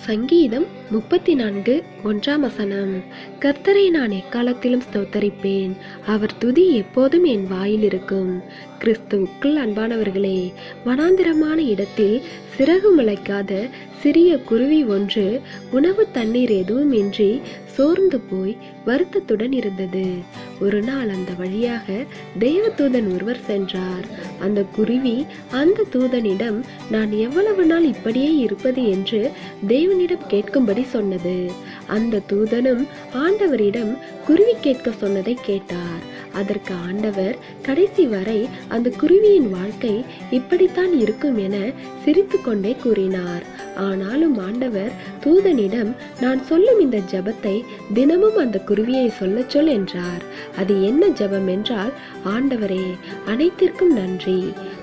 சங்கீதம் 34:1 கர்த்தரை நான் எக்காலத்திலும் ஸ்தோத்தரிப்பேன், அவர் துதி எப்போதும் என் வாயில் இருக்கும். கிறிஸ்துவுக்குள் அன்பானவர்களே, வனாந்திரமான இடத்தில் சிறகு முளைக்காத சிறிய குருவி ஒன்று உணவு தண்ணீர் எதுவும் இன்றி சோர்ந்து போய் வருத்தத்துடன் இருந்தது. ஒரு நாள் அந்த வழியாக தேவதூதன் ஒருவர் சென்றார். அந்த குருவி அந்த தூதனிடம், நான் எவ்வளவு நாள் இப்படியே இருப்பது என்று தேவனிடம் கேட்கும்படி சொன்னது. அந்த தூதனும் ஆண்டவரிடம் குருவி கேட்க சொன்னதை கேட்டார். அதற்கு ஆண்டவர் கடைசி வரை அந்த குருவியின் வாழ்க்கை இப்படித்தான் இருக்கும் என சிரித்து கொண்டே கூறினார். ஆனாலும் ஆண்டவர் தூதனிடம், நான் சொல்லும் இந்த ஜெபத்தை தினமும் அந்த குருவியை சொல்ல சொல் என்றார். அது என்ன ஜெபம் என்றால், ஆண்டவரே, அனைத்திற்கும் நன்றி.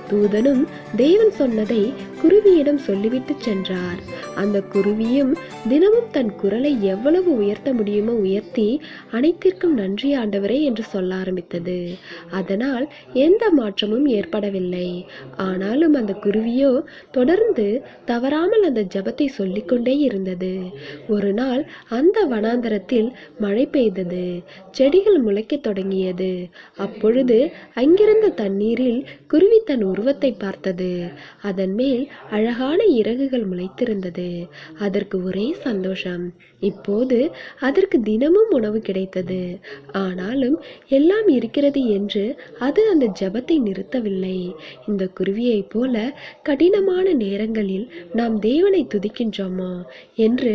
தூதனும் தேவன் சொன்னதை குருவியிடம் சொல்லிவிட்டு சென்றார். அந்த குருவியும் தினமும் தன் குரலை எவ்வளவு உயர்த்த முடியுமோ உயர்த்தி, அனைத்திற்கும் நன்றி ஆண்டவரே என்று சொல்ல ஆரம்பித்தது. அதனால் எந்த மாற்றமும் ஏற்படவில்லை. ஆனாலும் அந்த குருவியோ தொடர்ந்து தவறாமல் அந்த ஜெபத்தை சொல்லிக்கொண்டே இருந்தது. ஒரு நாள் அந்த வனாந்தரத்தில் மழை பெய்தது. செடிகள் முளைக்கத் தொடங்கியது. அப்பொழுது அங்கிருந்த தண்ணீரில் குருவி தன் உருவத்தை பார்த்தது. அதன் மேல் அழகான இறகுகள் முளைத்திருந்தது. அதற்கு ஒரே சந்தோஷம். இப்போது அதற்கு தினமும் உணவு கிடைத்தது. ஆனாலும் எல்லாம் இருக்கிறது என்று அது அந்த ஜெபத்தை நிறுத்தவில்லை. இந்த குருவியைப் போல கடினமான நேரங்களில் நாம் தேவனை துதிக்கின்றோமா என்று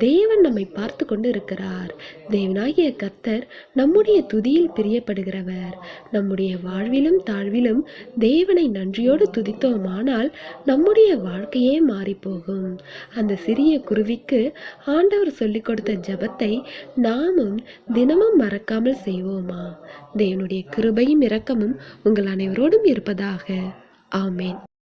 தேவன் நம்மை பார்த்து கொண்டு இருக்கிறார். தேவனாகிய கர்த்தர் நம்முடைய துதியில் பிரியப்படுகிறவர். நம்முடைய வாழ்விலும் தாழ்விலும் தேவனை நன்றியோடு துதித்தோமானால் நம்முடைய வாழ்க்கையே மாறிப்போகும். அந்த சிறிய குருவிக்கு ஆண்டவர் சொல்லிக் கொடுத்த ஜெபத்தை நாமும் தினமும் மறக்காமல் செய்வோமா? தேவனுடைய கிருபையும் இரக்கமும் உங்கள் அனைவரோடும் இருப்பதாக. ஆமேன்.